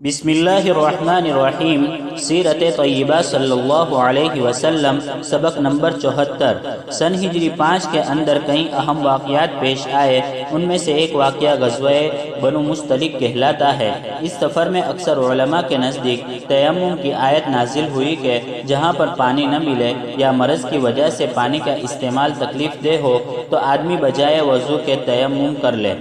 بسم اللہ الرحمن الرحیم۔ سیرت طیبہ صلی اللہ علیہ وسلم، سبق نمبر 74۔ سن ہجری 5 کے اندر کئی اہم واقعات پیش آئے، ان میں سے ایک واقعہ غزوہ بنو مستلق کہلاتا ہے۔ اس سفر میں اکثر علماء کے نزدیک تیمم کی آیت نازل ہوئی کہ جہاں پر پانی نہ ملے یا مرض کی وجہ سے پانی کا استعمال تکلیف دہ ہو تو آدمی بجائے وضو کے تیمم کر لے۔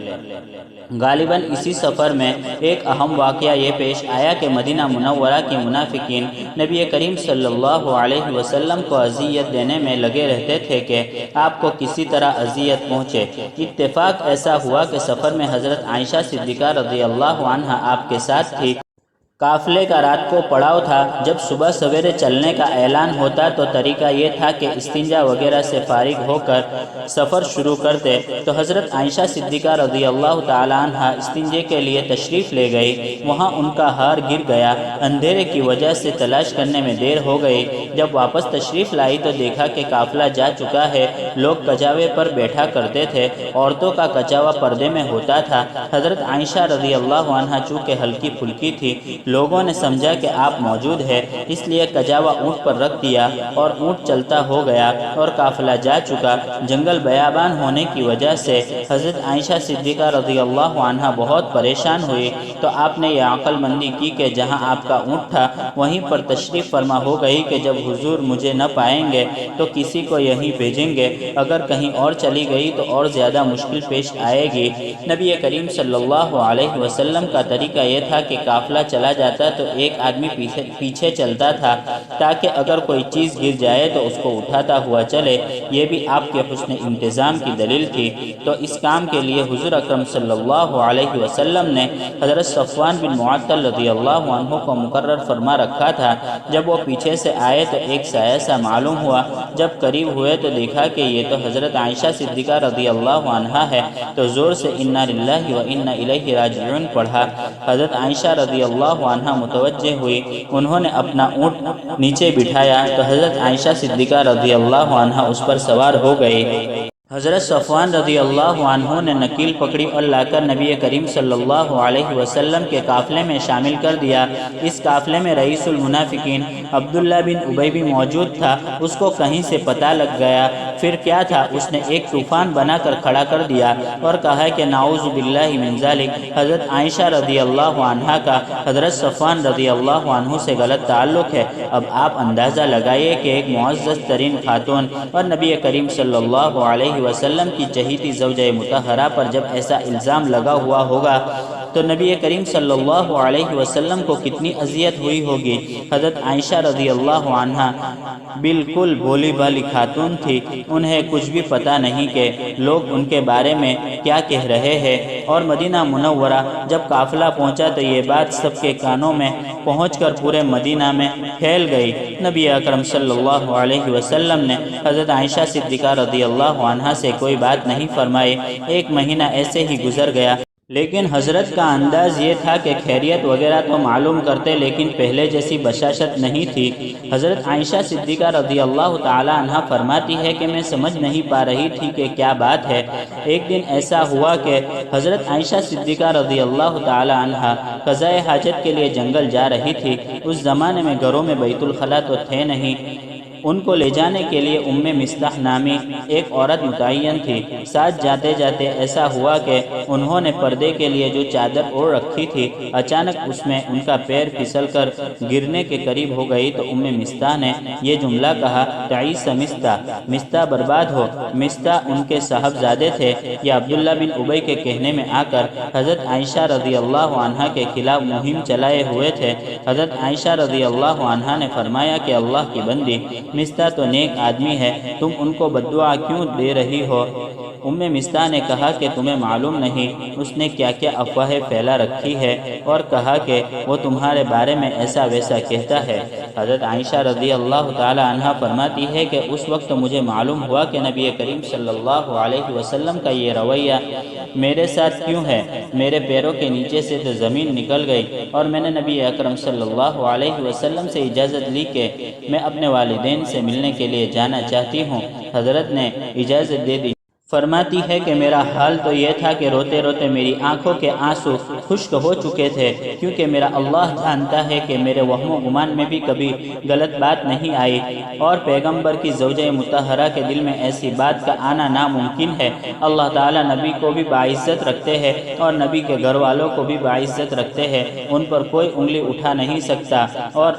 غالباً اسی سفر میں ایک اہم واقعہ یہ پیش آیا کہ مدینہ منورہ کے منافقین نبی کریم صلی اللہ علیہ وسلم کو اذیت دینے میں لگے رہتے تھے کہ آپ کو کسی طرح اذیت پہنچے۔ اتفاق ایسا ہوا کہ سفر میں حضرت عائشہ صدیقہ رضی اللہ عنہا آپ کے ساتھ تھی۔ قافلے کا رات کو پڑاؤ تھا۔ جب صبح سویرے چلنے کا اعلان ہوتا تو طریقہ یہ تھا کہ استنجا وغیرہ سے فارغ ہو کر سفر شروع کرتے، تو حضرت عائشہ صدیقہ رضی اللہ تعالی عنہ استنجے کے لیے تشریف لے گئی۔ وہاں ان کا ہار گر گیا۔ اندھیرے کی وجہ سے تلاش کرنے میں دیر ہو گئی۔ جب واپس تشریف لائی تو دیکھا کہ قافلہ جا چکا ہے۔ لوگ کجاوے پر بیٹھا کرتے تھے، عورتوں کا کجاوا پردے میں ہوتا تھا۔ حضرت عائشہ رضی اللہ عنہ چونکہ ہلکی پھلکی تھی، لوگوں نے سمجھا کہ آپ موجود ہے، اس لیے کجاوا اونٹ پر رکھ دیا اور اونٹ چلتا ہو گیا اور قافلہ جا چکا۔ جنگل بیابان ہونے کی وجہ سے حضرت عائشہ صدیقہ رضی اللہ عنہ بہت پریشان ہوئی، تو آپ نے یہ عقل مندی کی کہ جہاں آپ کا اونٹ تھا وہیں پر تشریف فرما ہو گئی کہ جب حضور مجھے نہ پائیں گے تو کسی کو یہیں بھیجیں گے، اگر کہیں اور چلی گئی تو اور زیادہ مشکل پیش آئے گی۔ نبی کریم صلی اللہ علیہ وسلم کا طریقہ یہ تھا کہ قافلہ چلا جاتا تو ایک آدمی پیچھے چلتا تھا تاکہ اگر کوئی چیز گر جائے تو اس کو اٹھاتا ہوا چلے۔ یہ بھی آپ کے حسن انتظام کی دلیل تھی۔ تو اس کام کے لیے حضور اکرم صلی اللہ علیہ وسلم نے حضرت صفوان بن معطل رضی اللہ عنہ کو مقرر فرما رکھا تھا۔ جب وہ پیچھے سے آئے تو ایک سایہ سا معلوم ہوا۔ جب قریب ہوئے تو دیکھا کہ یہ تو حضرت عائشہ صدیقہ رضی اللہ عنہا ہے، تو زور سے انا للہ و انا الیہ راجعون پڑھا۔ حضرت عائشہ رضی اللہ عنہا متوجہ ہوئی، انہوں نے اپنا اونٹ نیچے بٹھایا تو حضرت عائشہ صدیقہ رضی اللہ عنہا اس پر سوار ہو گئی۔ حضرت صفوان رضی اللہ عنہ نے نکیل پکڑی اور لا کر نبی کریم صلی اللہ علیہ وسلم کے قافلے میں شامل کر دیا۔ اس قافلے میں رئیس المنافقین عبداللہ بن ابی بھی موجود تھا۔ اس کو کہیں سے پتہ لگ گیا۔ پھر کیا تھا، اس نے ایک طوفان بنا کر کھڑا کر دیا اور کہا کہ نعوذ باللہ من ذالک، حضرت عائشہ رضی اللہ عنہا کا حضرت صفوان رضی اللہ عنہ سے غلط تعلق ہے۔ اب آپ اندازہ لگائیے کہ ایک معزز ترین خاتون اور نبی کریم صلی اللہ علیہ وسلم کی چہیتی زوجہ مطہرہ پر جب ایسا الزام لگا ہوا ہوگا تو نبی کریم صلی اللہ علیہ وسلم کو کتنی اذیت ہوئی ہوگی۔ حضرت عائشہ رضی اللہ عنہا بالکل بھولی بھالی خاتون تھی، انہیں کچھ بھی پتہ نہیں کہ لوگ ان کے بارے میں کیا کہہ رہے ہیں، اور مدینہ منورہ جب قافلہ پہنچا تو یہ بات سب کے کانوں میں پہنچ کر پورے مدینہ میں پھیل گئی۔ نبی اکرم صلی اللہ علیہ وسلم نے حضرت عائشہ صدیقہ رضی اللہ عنہا سے کوئی بات نہیں فرمائی۔ ایک مہینہ ایسے ہی گزر گیا، لیکن حضرت کا انداز یہ تھا کہ خیریت وغیرہ تو معلوم کرتے، لیکن پہلے جیسی بشاشت نہیں تھی۔ حضرت عائشہ صدیقہ رضی اللہ تعالی عنہ فرماتی ہے کہ میں سمجھ نہیں پا رہی تھی کہ کیا بات ہے۔ ایک دن ایسا ہوا کہ حضرت عائشہ صدیقہ رضی اللہ تعالی عنہ قضاء حاجت کے لیے جنگل جا رہی تھی۔ اس زمانے میں گھروں میں بیت الخلا تو تھے نہیں۔ ان کو لے جانے کے لیے ام مصطح نامی ایک عورت متعین تھی۔ ساتھ جاتے جاتے ایسا ہوا کہ انہوں نے پردے کے لیے جو چادر اوڑھ رکھی تھی، اچانک اس میں ان کا پیر پھسل کر گرنے کے قریب ہو گئی تو ام مصطح نے یہ جملہ کہا، تعیس مصطح، مصطح برباد ہو۔ مصطح ان کے صاحبزادے تھے۔ یہ عبداللہ بن ابی کے کہنے میں آ کر حضرت عائشہ رضی اللہ عنہا کے خلاف مہم چلائے ہوئے تھے۔ حضرت عائشہ رضی اللہ عنہا نے فرمایا کہ اللہ کی بندی، مصطح تو نیک آدمی ہے، تم ان کو بددعا کیوں دے رہی ہو؟ ام مصطح نے کہا کہ تمہیں معلوم نہیں اس نے کیا کیا افواہیں پھیلا رکھی ہے، اور کہا کہ وہ تمہارے بارے میں ایسا ویسا کہتا ہے۔ حضرت عائشہ رضی اللہ تعالی عنہ فرماتی ہے کہ اس وقت مجھے معلوم ہوا کہ نبی کریم صلی اللہ علیہ وسلم کا یہ رویہ میرے ساتھ کیوں ہے۔ میرے پیروں کے نیچے سے تو زمین نکل گئی، اور میں نے نبی اکرم صلی اللہ علیہ وسلم سے اجازت لی کہ میں اپنے والدین سے ملنے کے لیے جانا چاہتی ہوں۔ حضرت نے اجازت دے دی۔ فرماتی ہے کہ میرا حال تو یہ تھا کہ روتے روتے میری آنکھوں کے آنسو خشک ہو چکے تھے، کیونکہ میرا اللہ جانتا ہے کہ میرے وہم و گمان میں بھی کبھی غلط بات نہیں آئی، اور پیغمبر کی زوجہ مطہرہ کے دل میں ایسی بات کا آنا ناممکن ہے۔ اللہ تعالیٰ نبی کو بھی باعزت رکھتے ہیں اور نبی کے گھر والوں کو بھی باعزت رکھتے ہیں، ان پر کوئی انگلی اٹھا نہیں سکتا، اور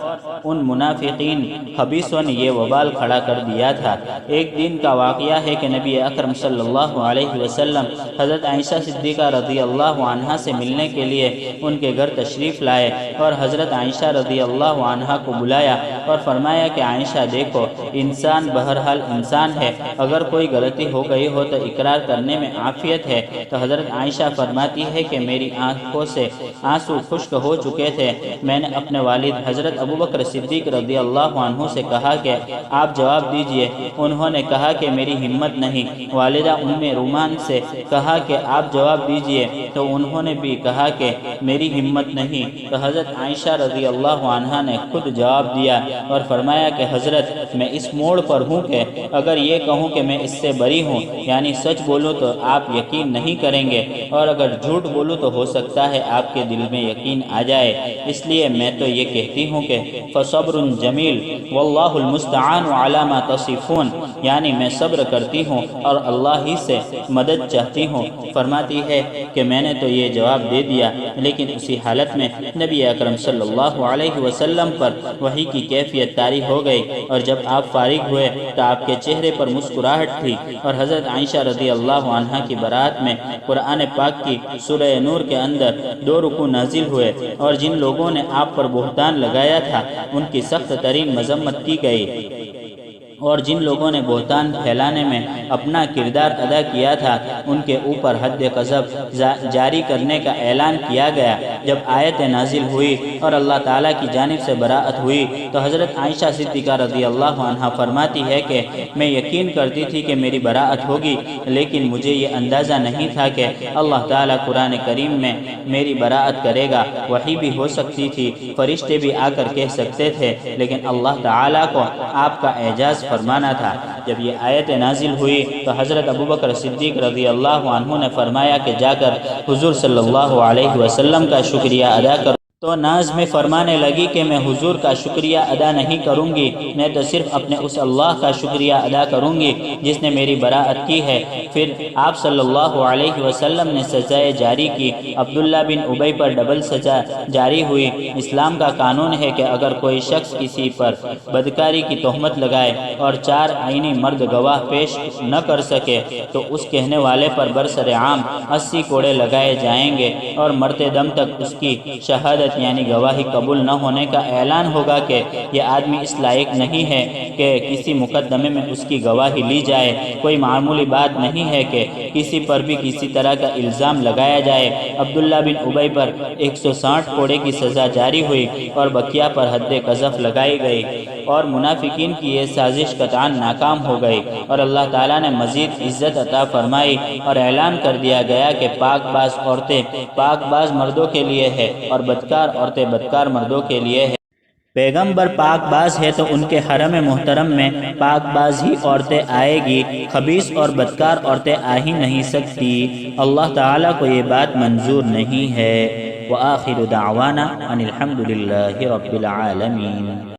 ان منافقین خبیثوں نے یہ وبال کھڑا کر دیا تھا۔ ایک دن کا واقعہ ہے کہ نبی اکرم صلی اللہ علیہ وسلم حضرت عائشہ صدیقہ رضی اللہ عنہا سے ملنے کے لیے ان کے گھر تشریف لائے، اور حضرت عائشہ رضی اللہ عنہا کو بلایا اور فرمایا کہ عائشہ دیکھو، انسان بہرحال انسان ہے، اگر کوئی غلطی ہو گئی ہو تو اقرار کرنے میں عافیت ہے۔ تو حضرت عائشہ فرماتی ہے کہ میری آنکھوں سے آنسو خشک ہو چکے تھے، میں نے اپنے والد حضرت ابوبکر صدیق رضی اللہ عنہ سے کہا کہ آپ جواب دیجئے، انہوں نے کہا کہ میری ہمت نہیں۔ والدہ ام رومان سے کہا کہ آپ جواب دیجئے، تو انہوں نے بھی کہا کہ میری ہمت نہیں۔ تو حضرت عائشہ رضی اللہ عنہا نے خود جواب دیا اور فرمایا کہ حضرت میں اس موڑ پر ہوں کہ اگر یہ کہوں کہ میں اس سے بری ہوں، یعنی سچ بولوں تو آپ یقین نہیں کریں گے، اور اگر جھوٹ بولوں تو ہو سکتا ہے آپ کے دل میں یقین آ جائے، اس لیے میں تو یہ کہتی ہوں کہ فصبر جمیل واللہ المستعان علی ما تصفون، یعنی میں صبر کرتی ہوں اور اللہ ہی سے مدد چاہتی ہوں۔ فرماتی ہے کہ میں نے تو یہ جواب دے دیا، لیکن اسی حالت میں نبی اکرم صلی اللہ علیہ وسلم پر وحی کی کیفیت طاری ہو گئی، اور جب آپ فارغ ہوئے تو آپ کے چہرے پر مسکراہٹ تھی، اور حضرت عائشہ رضی اللہ عنہا کی برات میں قرآن پاک کی سورہ نور کے اندر 2 رکوع نازل ہوئے، اور جن لوگوں نے آپ پر بہتان لگایا تھا ان کی سخت ترین مذمت کی گئی، اور جن لوگوں نے بہتان پھیلانے میں اپنا کردار ادا کیا تھا ان کے اوپر حد قذف جاری کرنے کا اعلان کیا گیا۔ جب آیت نازل ہوئی اور اللہ تعالیٰ کی جانب سے براءت ہوئی تو حضرت عائشہ صدیقہ رضی اللہ عنہا فرماتی ہے کہ میں یقین کرتی تھی کہ میری براءت ہوگی، لیکن مجھے یہ اندازہ نہیں تھا کہ اللہ تعالیٰ قرآن کریم میں میری براءت کرے گا۔ وحی بھی ہو سکتی تھی، فرشتے بھی آ کر کہہ سکتے تھے، لیکن اللہ تعالیٰ کو آپ کا اعجاز فرمانا تھا۔ جب یہ آیت نازل ہوئی تو حضرت ابوبکر صدیق رضی اللہ عنہ نے فرمایا کہ جا کر حضور صلی اللہ علیہ وسلم کا شکریہ ادا کر۔ تو ناز میں فرمانے لگی کہ میں حضور کا شکریہ ادا نہیں کروں گی، میں تو صرف اپنے اس اللہ کا شکریہ ادا کروں گی جس نے میری براءت کی ہے۔ پھر آپ صلی اللہ علیہ وسلم نے سزائے جاری کی، عبداللہ بن ابی پر ڈبل سزا جاری ہوئی۔ اسلام کا قانون ہے کہ اگر کوئی شخص کسی پر بدکاری کی تہمت لگائے اور 4 عینی مرد گواہ پیش نہ کر سکے تو اس کہنے والے پر برسر عام 80 کوڑے لگائے جائیں گے، اور مرتے دم تک اس کی شہادت یعنی گواہی قبول نہ ہونے کا اعلان ہوگا کہ یہ آدمی اس لائق نہیں ہے کہ کسی مقدمے میں اس کی گواہی لی جائے۔ کوئی معمولی بات نہیں ہے کہ کسی پر بھی کسی طرح کا الزام لگایا جائے۔ عبداللہ بن ابی پر 160 کوڑے کی سزا جاری ہوئی اور بقیہ پر حد قذف لگائی گئی، اور منافقین کی یہ سازش قطعاً ناکام ہو گئی، اور اللہ تعالیٰ نے مزید عزت عطا فرمائی اور اعلان کر دیا گیا کہ پاک باز عورتیں پاک باز مردوں کے لیے ہے اور بدکار عورتیں بدکار مردوں کے لیے ہے۔ پیغمبر پاک باز ہے تو ان کے حرم محترم میں پاک باز ہی عورتیں آئے گی، خبیث اور بدکار عورتیں آ ہی نہیں سکتی۔ اللہ تعالیٰ کو یہ بات منظور نہیں ہے۔ وآخر دعوانا ان الحمد للہ رب العالمین۔